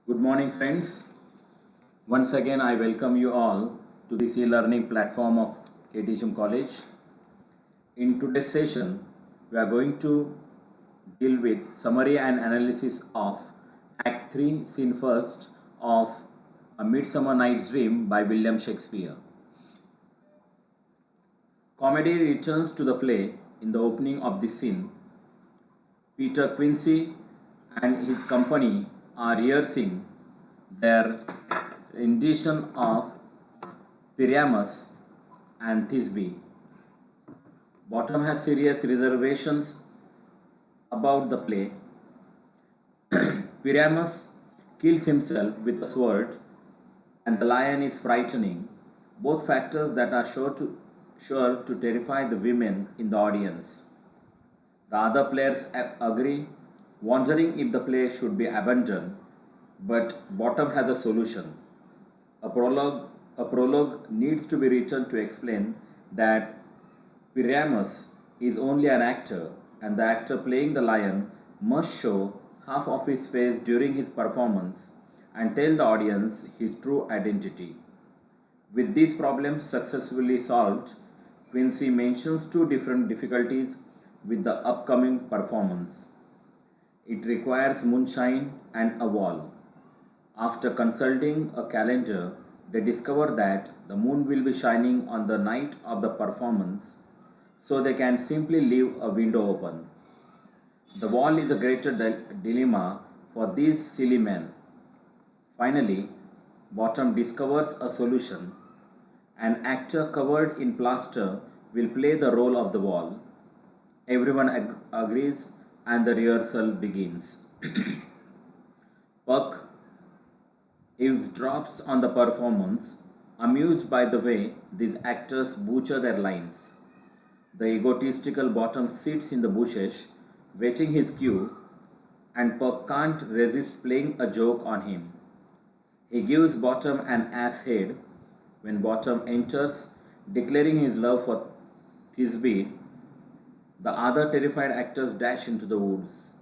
Good morning, friends. Once again, I welcome you all to this e-learning platform of KTHM College. In today's session, we are going to deal with summary and analysis of Act 3, Scene First of A Midsummer Night's Dream by William Shakespeare. Comedy returns to the play in the opening of this scene. Peter Quincy and his company are rehearsing their rendition of Pyramus and Thisbe. Bottom has serious reservations about the play. Pyramus kills himself with a sword, and the lion is frightening, both factors that are sure to terrify the women in the audience. The other players agree, wondering if the play should be abandoned, but Bottom has a solution. A prologue needs to be written to explain that Pyramus is only an actor, and the actor playing the lion must show half of his face during his performance and tell the audience his true identity. With these problems successfully solved, Quincy mentions two different difficulties with the upcoming performance. It requires moonshine and a wall. After consulting a calendar, they discover that the moon will be shining on the night of the performance, so they can simply leave a window open. The wall is a greater dilemma for these silly men. Finally, Bottom discovers a solution. An actor covered in plaster will play the role of the wall. Everyone agrees and the rehearsal begins. Puck eavesdrops on the performance, amused by the way these actors butcher their lines. The egotistical Bottom sits in the bushes, waiting his cue, and Puck can't resist playing a joke on him. He gives Bottom an ass head when Bottom enters, declaring his love for Thisbe. The other terrified actors dash into the woods.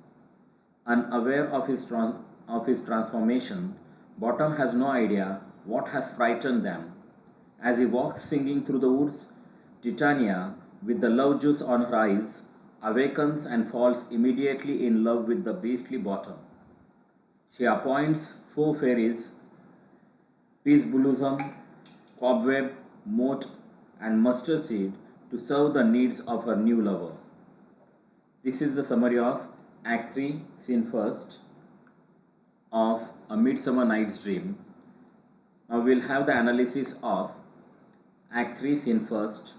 Unaware of his transformation, Bottom has no idea what has frightened them. As he walks singing through the woods, Titania, with the love juice on her eyes, awakens and falls immediately in love with the beastly Bottom. She appoints four fairies, Peaseblossom, Cobweb, Mote, and Mustard Seed, to serve the needs of her new lover. This is the summary of Act 3, Scene First of A Midsummer Night's Dream. Now we'll have the analysis of Act 3, Scene First.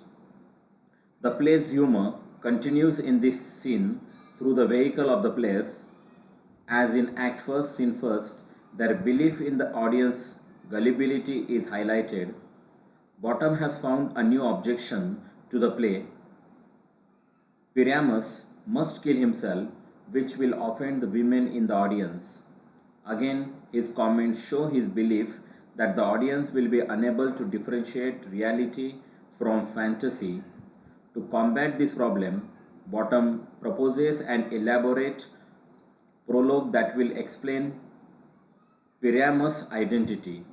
The play's humor continues in this scene through the vehicle of the players. As in Act 1, Scene First, their belief in the audience gullibility is highlighted. Bottom has found a new objection to the play. Pyramus must kill himself, which will offend the women in the audience. Again, his comments show his belief that the audience will be unable to differentiate reality from fantasy. To combat this problem, Bottom proposes an elaborate prologue that will explain Pyramus' identity.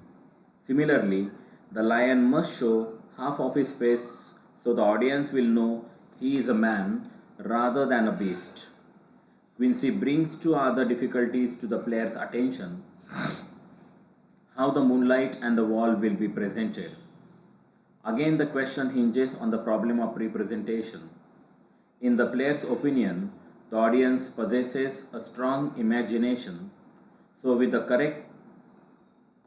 Similarly, the lion must show half of his face so the audience will know he is a man rather than a beast. Quincy brings two other difficulties to the player's attention: how the moonlight and the wall will be presented. Again, the question hinges on the problem of representation. In the player's opinion, the audience possesses a strong imagination, so with the correct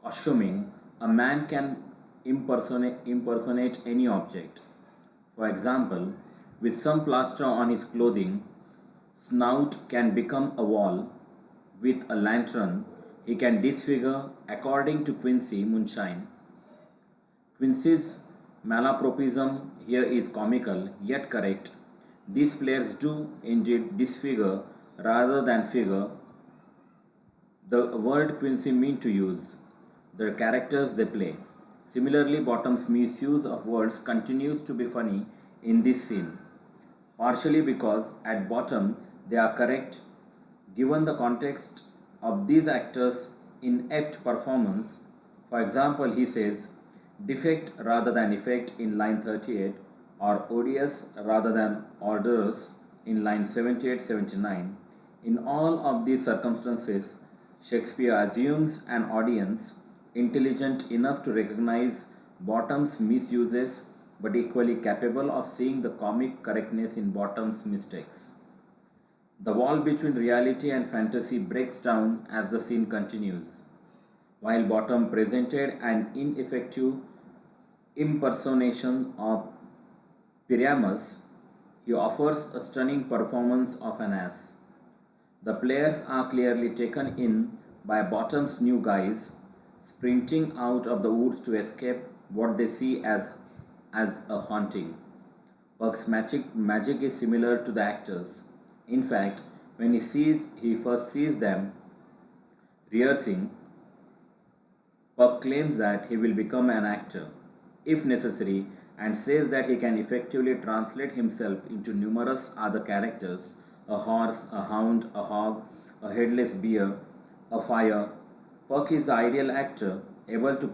costuming, a man can impersonate any object. For example, with some plaster on his clothing, Snout can become a wall. With a lantern, he can disfigure, according to Quincy Moonshine. Quincy's malapropism here is comical yet correct. These players do indeed disfigure rather than figure the word Quincy mean to use, the characters they play. Similarly, Bottom's misuse of words continues to be funny in this scene, partially because at bottom they are correct given the context of these actors inept performance. For example, he says defect rather than effect in line 38, or odious rather than odorous in line 78-79. In all of these circumstances, Shakespeare assumes an audience intelligent enough to recognize Bottom's misuses but equally capable of seeing the comic correctness in Bottom's mistakes. The wall between reality and fantasy breaks down as the scene continues. While Bottom presented an ineffective impersonation of Pyramus, he offers a stunning performance of an ass. The players are clearly taken in by Bottom's new guise, sprinting out of the woods to escape what they see as a haunting. Puck's magic is similar to the actors. In fact, when he first sees them rehearsing, Puck claims that he will become an actor, if necessary, and says that he can effectively translate himself into numerous other characters: a horse, a hound, a hog, a headless bear, a fire. Puck is the ideal actor, able to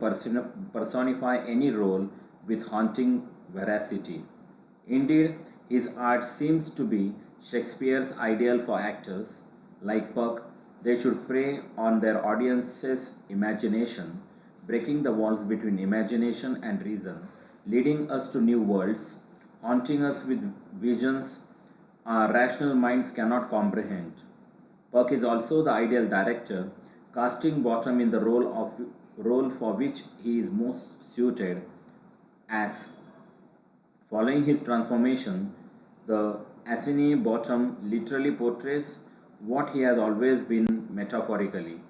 personify any role with haunting veracity. Indeed, his art seems to be Shakespeare's ideal for actors. Like Puck, they should prey on their audience's imagination, breaking the walls between imagination and reason, leading us to new worlds, haunting us with visions our rational minds cannot comprehend. Puck is also the ideal director, casting Bottom in the role for which he is most suited, as following his transformation, the Asinine Bottom literally portrays what he has always been metaphorically.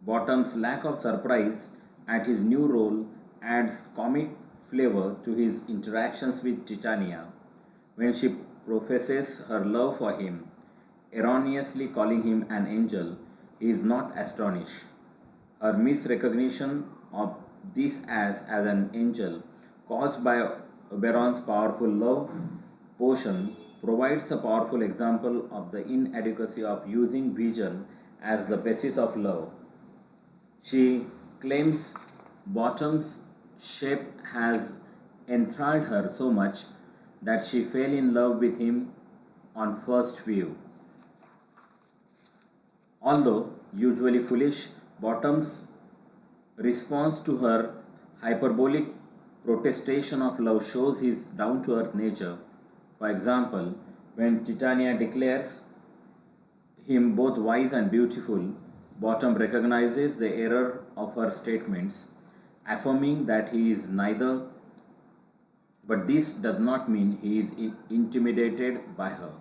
Bottom's lack of surprise at his new role adds comic flavor to his interactions with Titania. When she professes her love for him, erroneously calling him an angel, he is not astonished. Her misrecognition of this as an angel, caused by Oberon's powerful love potion, provides a powerful example of the inadequacy of using vision as the basis of love. She claims Bottom's shape has enthralled her so much that she fell in love with him on first view. Although usually foolish, Bottom's response to her hyperbolic protestation of love shows his down to earth nature. For example, when Titania declares him both wise and beautiful, Bottom recognizes the error of her statements, affirming that he is neither, but this does not mean he is intimidated by her.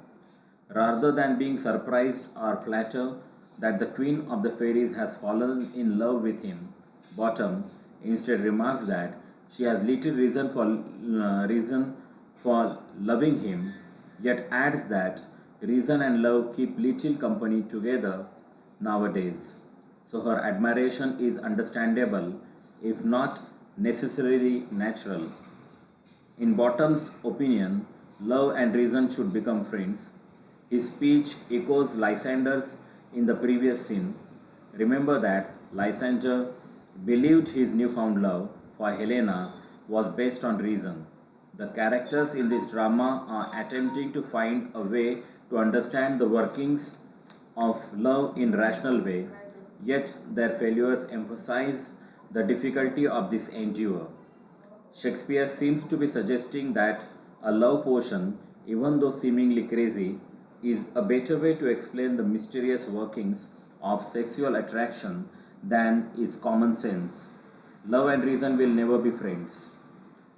Rather than being surprised or flattered that the queen of the fairies has fallen in love with him, Bottom instead remarks that she has little reason for loving him, yet adds that reason and love keep little company together nowadays. So her admiration is understandable, if not necessarily natural. In Bottom's opinion, love and reason should become friends. His speech echoes Lysander's in the previous scene. Remember that Lysander believed his newfound love for Helena was based on reason. The characters in this drama are attempting to find a way to understand the workings of love in rational way, yet their failures emphasize the difficulty of this endeavor. Shakespeare seems to be suggesting that a love potion, even though seemingly crazy, is a better way to explain the mysterious workings of sexual attraction than is common sense. Love and reason will never be friends.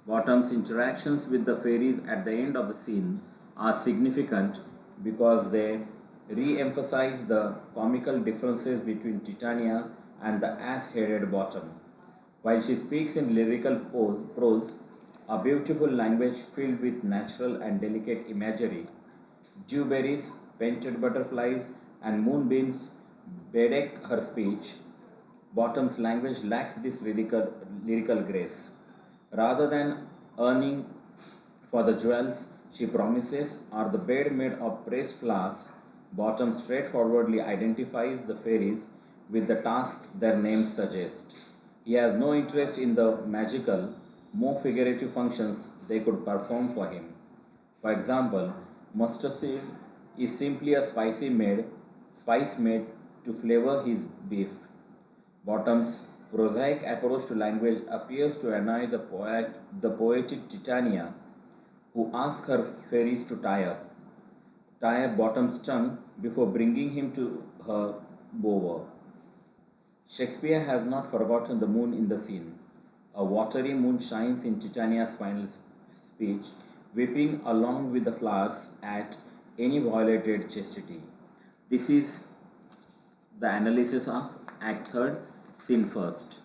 Bottom's interactions with the fairies at the end of the scene are significant because they re-emphasize the comical differences between Titania and the ass-headed Bottom. While she speaks in lyrical prose, a beautiful language filled with natural and delicate imagery, dewberries, painted butterflies, and moonbeams bedeck her speech. Bottom's language lacks this lyrical grace. Rather than earning for the jewels she promises or the bed made of pressed flowers, Bottom straightforwardly identifies the fairies with the task their names suggest. He has no interest in the magical, more figurative functions they could perform for him. For example, mustard seed is simply a spice made to flavor his beef. Bottom's prosaic approach to language appears to annoy the poetic Titania, who asks her fairies to tie up Bottom's tongue before bringing him to her bower. Shakespeare has not forgotten the moon in the scene. A watery moon shines in Titania's final speech, weeping along with the flowers at any violated chastity. This is the analysis of Act 3rd, Scene 1st.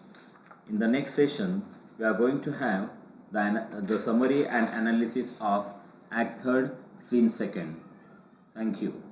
In the next session, we are going to have the summary and analysis of Act 3rd, Scene 2nd. Thank you.